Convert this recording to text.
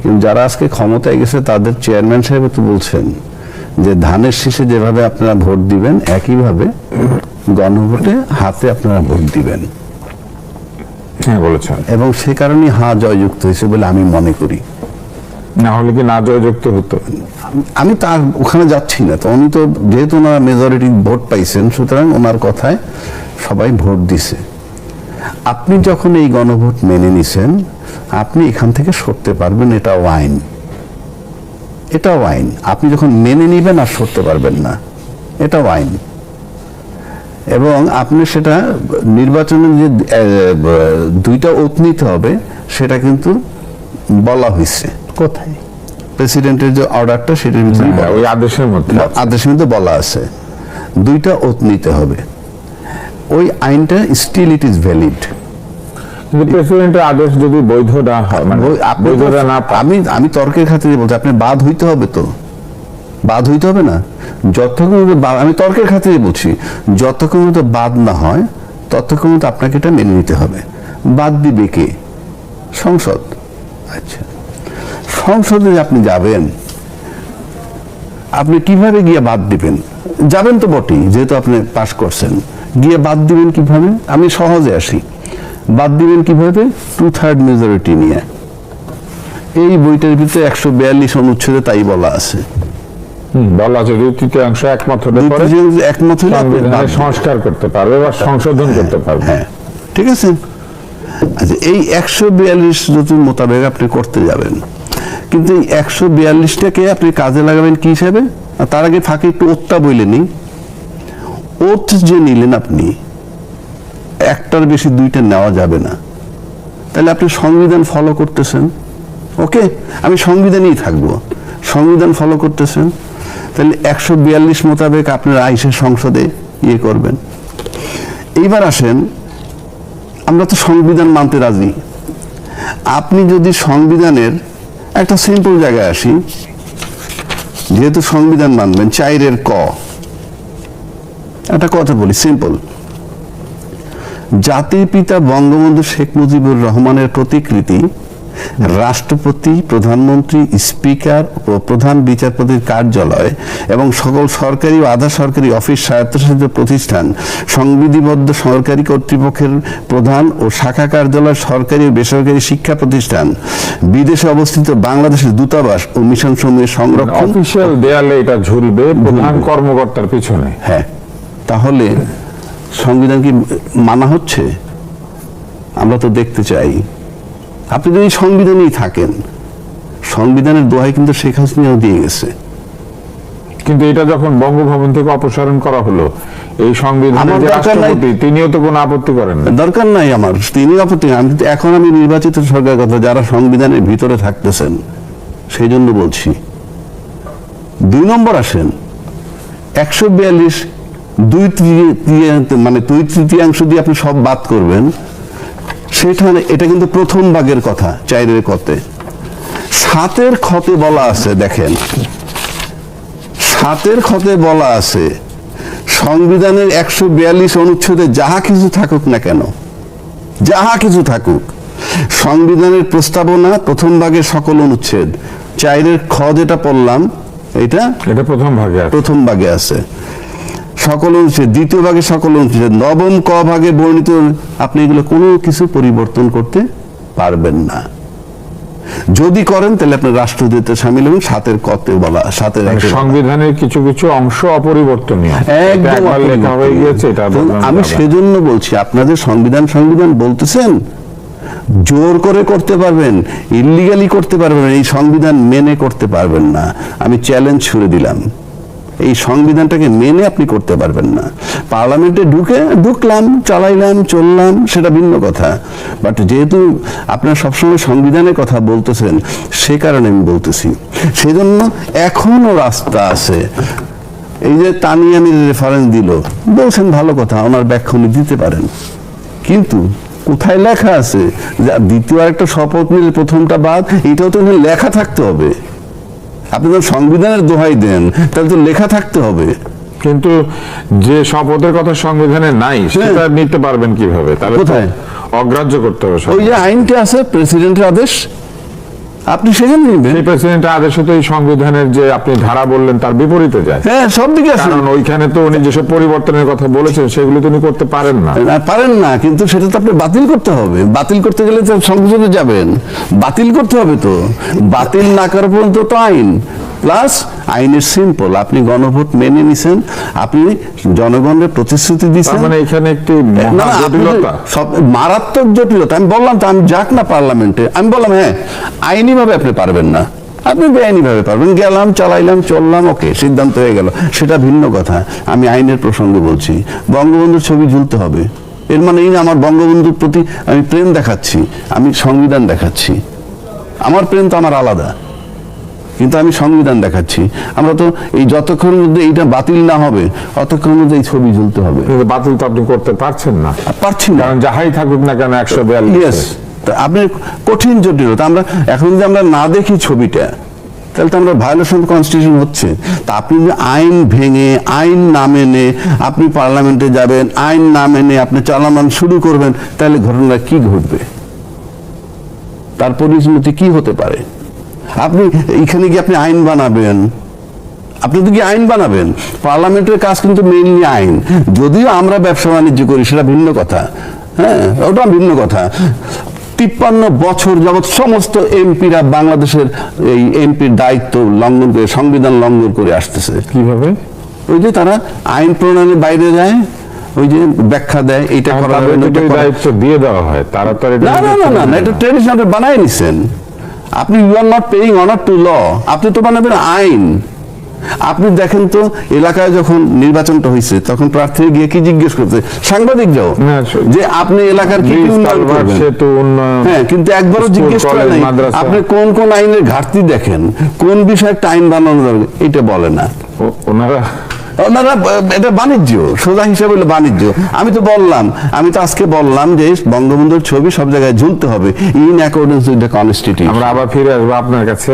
কিন্তু যারা আজকে ক্ষমতায় গেছে তাদের চেয়ারম্যান সাহেব তো বলছেন যে ধানের শীষে যেভাবে আপনারা ভোট দিবেন একইভাবে গণভোটে হাতে আপনারা ভোট দিবেন। হ্যাঁ বলেছেন, এবং সে কারণেই জয়যুক্ত হয়েছে বলে আমি মনে করি। না হলে কি না জয়যুক্ত হতো? আমি তার ওখানে যাচ্ছি না, তো উনি তো যেহেতু ওনারা মেজরিটি ভোট পাইছেন, সুতরাং ওনার কথায় সবাই ভোট দিছে। আপনি যখন এই গণভোট মেনে নিছেন, আপনি এখান থেকে সরতে পারবেন, এটাও আইন, এটাও আইন। আপনি যখন মেনে নিবেন আর সরতে পারবেন না, এটাও আইন। এবং আপনি সেটা নির্বাচনে যে দুইটা ওত নিতে হবে সেটা কিন্তু বলা হয়েছে। কোথায়? প্রেসিডেন্টের যে অর্ডারটা সেটার ভিতরে ওই আদেশের মধ্যে বলা আছে দুইটা ওত নিতে হবে। ওই আইনটা স্টিল ইট ইজ ভ্যালিড। কিন্তু প্রেসিডেন্টের আদেশ যদি বৈধ না হয়, মানে বৈধতা না, আমি তর্কের খাতিরে বলছি, আপনি বাদ হইতে হবে, তো বাদ হইতে হবে না। যতক্ষণ আমি তর্কের খাতিরে বলছি, যতক্ষণ বাদ না হয় ততক্ষণ আপনাকে এটা মেনে নিতে হবে। বাদ দিবে কে? সংসদ। আচ্ছা, সংসদে আপনি যাবেন, আপনি কিভাবে গিয়ে বাদ দিবেন? যাবেন তো বটেই, যেহেতু আপনি পাস করছেন, গিয়ে বাদ দিবেন কিভাবে? আমি সহজে আসি। বাদ দিবেন কিভাবে? 2/3 মেজরিটি নিয়ে। এই বইটার ভিতরে 142 অনুচ্ছেদে তাই বলা আছে। বলা আছে 2/3 একমত হলে পরে একমত হলে সংবিধানের সংস্কার করতে পারবে বা সংশোধন করতে পারবে। হ্যাঁ, ঠিক আছে। আচ্ছা, এই 142 যদি মোতাবেক আপনি করতে যাবেন, কিন্তু এই 142টাকে আপনি কাজে লাগাবেন কি হিসাবে? তার আগে ফাঁকে একটু ওতটা বলে নিই। ওত যে নিলেন আপনি, একটার বেশি দুইটা নেওয়া যাবে না। তাহলে আপনি সংবিধান ফলো করতেছেন। ওকে, আমি সংবিধানেই থাকবো, সংবিধান ফলো করতেছেন। তাহলে 142 মোতাবেক আপনারা আইসে সংসদে ইয়ে করবেন। এইবার আসেন, আমরা তো সংবিধান মানতে রাজি। আপনি যদি সংবিধানের একটা সিম্পল জায়গায় আসি, যেহেতু সংবিধান মানবেন, 4 ক একটা কথা বলি, সিম্পল। জাতির পিতা বঙ্গবন্ধু শেখ মুজিবুর রহমানের প্রতিকৃতি রাষ্ট্রপতি, প্রধানমন্ত্রী, স্পিকার ও প্রধান বিচারপতির কার্যালয় এবং সকল সরকারি ও আধা সরকারি অফিস, স্বায়ত্তশাসিত প্রতিষ্ঠান, সংবিধিবদ্ধ সরকারি কর্তৃপক্ষের প্রধান ও শাখা কার্যালয়, সরকারি ও বেসরকারি শিক্ষা প্রতিষ্ঠান, বিদেশে অবস্থিত বাংলাদেশের দূতাবাস ও মিশন সমূহের সংরক্ষণ। অফিশিয়াল দেয়ালে এটা ঝুলবে প্রধান কর্মকর্তার পিছনে। হ্যাঁ, তাহলে সংবিধান কি মানা হচ্ছে? আমরা তো দেখতে চাই। আপনি যদি সংবিধানেই থাকেন, সংবিধানের দোহাই কিন্তু শেখ হাসিনাও দিয়ে গেছে। কিন্তু এটা যখন বঙ্গভবন থেকে অপসারণ করা হলো, এই সংবিধানের যে রাষ্ট্রপতি তিনিও তো কোনো আপত্তি করেন না। দরকার নাই আমার, তিনি আপত্তি। এখন আমি নির্বাচিত সরকারের কথা, যারা সংবিধানের ভিতরে থাকতেছেন সেই জন্য বলছি। 2 নম্বর আসেন, 142 মানে 2/3 দিয়ে আপনি সব বাদ করবেন। সেখানে এটা কিন্তু প্রথম ভাগের কথা, 4 কতে। 7 খতে বলা আছে, দেখেন 7 খতে বলা আছে, সংবিধানের 142 অনুচ্ছেদে যাহা কিছু থাকুক না কেন, যাহা কিছু থাকুক, সংবিধানের প্রস্তাবনা প্রথম ভাগের সকল অনুচ্ছেদ, 4 খ যেটা পড়লাম, এটা প্রথম ভাগে আছে সকল অনুচ্ছেদ, 2য় ভাগে সকল অনুচ্ছেদ, 9ম ক ভাগে বর্ণিত, আপনি এগুলো কোনো কিছু পরিবর্তন করতে পারবেন না। যদি করেন তাহলে আপনি রাষ্ট্রদূতে শামিল হবেন। 7 কতে বলা, 7 সংবিধানের কিছু কিছু অংশ অপরিবর্তনীয়, একবার লেখা হয়ে গিয়েছে। এটা আমি সেজন্য বলছি, আপনাদের সংবিধান বলতেছেন, জোর করে করতে পারবেন, ইল্লিগালি করতে পারবেন, এই সংবিধান মেনে করতে পারবেন না। আমি চ্যালেঞ্জ ছুড়ে দিলাম, এই সংবিধানটাকে মেনে আপনি করতে পারবেন না। পার্লামেন্টে ঢুকলাম, চালাইলাম, চললাম, সেটা ভিন্ন কথা। বাট যেহেতু আপনারা সবসময় সংবিধানের কথা বলতেছেন, সে কারণে আমি বলতেছি। সেজন্য এখনো রাস্তা আছে। এই যে তানিয়ানির রেফারেন্স দিল, বলছেন ভালো কথা, ওনার ব্যাখ্যা উনি দিতে পারেন, কিন্তু কোথায় লেখা আছে দ্বিতীয় একটা শপথ নিলে প্রথমটা বাদ? এটাও তো লেখা থাকতে হবে। আপনি তো সংবিধানের দোহাই দেন, তাহলে তো লেখা থাকতে হবে। কিন্তু যে শপথের কথা সংবিধানে নাই, সেটা নিতে পারবেন কিভাবে? তাহলে কোথায় অগ্রাহ্য করতে হবে। ওই যে আইনটা আছে, প্রেসিডেন্টের আদেশ, আপনি সেখানে নেবেন। এই প্রেসিডেন্টের আদেশে তো এই সংবিধানের যে আপনি ধারা বললেন তার বিপরীতে যায়। হ্যাঁ, সব দিকে আছে। কারণ ওইখানে তো উনি যেসব পরিবর্তনের কথা বলেছেন সেগুলো তো উনি করতে পারেন না। পারেন না, কিন্তু সেটা তো আপনি বাতিল করতে হবে। বাতিল করতে গেলে তো সংসদে যাবেন, বাতিল করতে হবে। তো বাতিল না করা পর্যন্ত তো আইন প্লাস আইনের সিম্পল, আপনি গণভোট মেনে নিছেন, আপনি জনগণের প্রতিশ্রুতি তার দিচ্ছেন। মানে এখানে একটি না, মহা আপনি জটিলতা। সব মারাত্মক জটিলতা। আমি বললাম তো, আমি যাক না পার্লামেন্টে, আমি বললাম হ্যাঁ আইনি ভাবে আপনি পারবেন না, আপনি বেআইনি ভাবে পারবেন। গেলাম, চালাইলাম, চললাম, ওকে, সিদ্ধান্ত হয়ে গেল, সেটা ভিন্ন কথা। আমি আইনের প্রসঙ্গে বলছি, বঙ্গবন্ধুর ছবি ঝুলতে হবে, এর মানে এই না আমার বঙ্গবন্ধুর প্রতি আমি প্রেম দেখাচ্ছি, আমি সংবিধান দেখাচ্ছি। আমার প্রেম তো আমার আলাদা, কিন্তু আমি সংবিধান দেখাচ্ছি। আমরা তো এই যতক্ষণের মধ্যে এইটা বাতিল না হবে ততক্ষণের মধ্যে এই ছবি ঝুলতে হবে। কিন্তু বাতিল তো আপনি করতে পারছেন না, পারছি না, কারণ যাহাই থাকুক না কেন 142। ইয়েস, আপনার কঠিন জটিলতা। আমরা এখন যদি আমরা না দেখি ছবিটা, তাহলে তো আমরা ভায়োলেশন কনস্টিটিউশন হচ্ছে। তা আপনি যে আইন ভেঙে, আইন না মেনে আপনি পার্লামেন্টে যাবেন, আইন না মেনে আপনি চালান শুরু করবেন, তাহলে ঘটনা কি ঘটবে, তার পরিণতি কি হতে পারে? আপনি এখানে গিয়ে আপনি আইন বানাবেন, আপনি তো কি আইন বানাবেন? পার্লামেন্টের কাজ কিন্তু মেইনলি আইন। যদিও আমরা ব্যবসা বাণিজ্য করি, সেটা ভিন্ন কথা, হ্যাঁ, ওটা ভিন্ন কথা। 53 বছর যাবৎ সমস্ত এমপিরা বাংলাদেশের এই এমপির দায়িত্ব লঙ্ঘন করে, সংবিধান লঙ্ঘন করে আসতেছে। কিভাবে? ওই যে তারা আইন প্রণয়নের বাইরে যায়, ওই যে ব্যাখ্যা দেয়, এটা করা হবে না, ওটা করা- দায়িত্ব দিয়ে দেওয়া হয়, তারা তো আর এটা না না না না না, এটা ট্রেডিশন বানায় নিছেন আপনি। You are not paying honour to law, আপনি তো বানাবেন আইন। আপনি দেখেন তো, এলাকায় যখন নির্বাচনটা হয়েছে তখন প্রার্থী গিয়ে কি জিজ্ঞেস করতে, সাংবাদিক যাও, না, যে আপনি এলাকার কি কি উন্নয়ন করবেন? সেতু উন্নয়ন, হ্যাঁ, কিন্তু একবারও স্কুল, জিজ্ঞেস করে কলেজ, নাই মাদ্রাসা। আপনি কোন কোন আইনের ঘাটতি দেখেন, কোন বিষয়ে একটা আইন বানানো দরকার, এটা বলে না। ওনারা এটা বাণিজ্য, সোজা হিসাবে হলো বাণিজ্য। আমি তো বললাম, আমি তো আজকে বললাম যে বঙ্গবন্ধুর ছবি সব জায়গায় ঝুলতে হবে in accordance with the constitution. আমরা আবার ফিরে আসবো আপনার কাছে।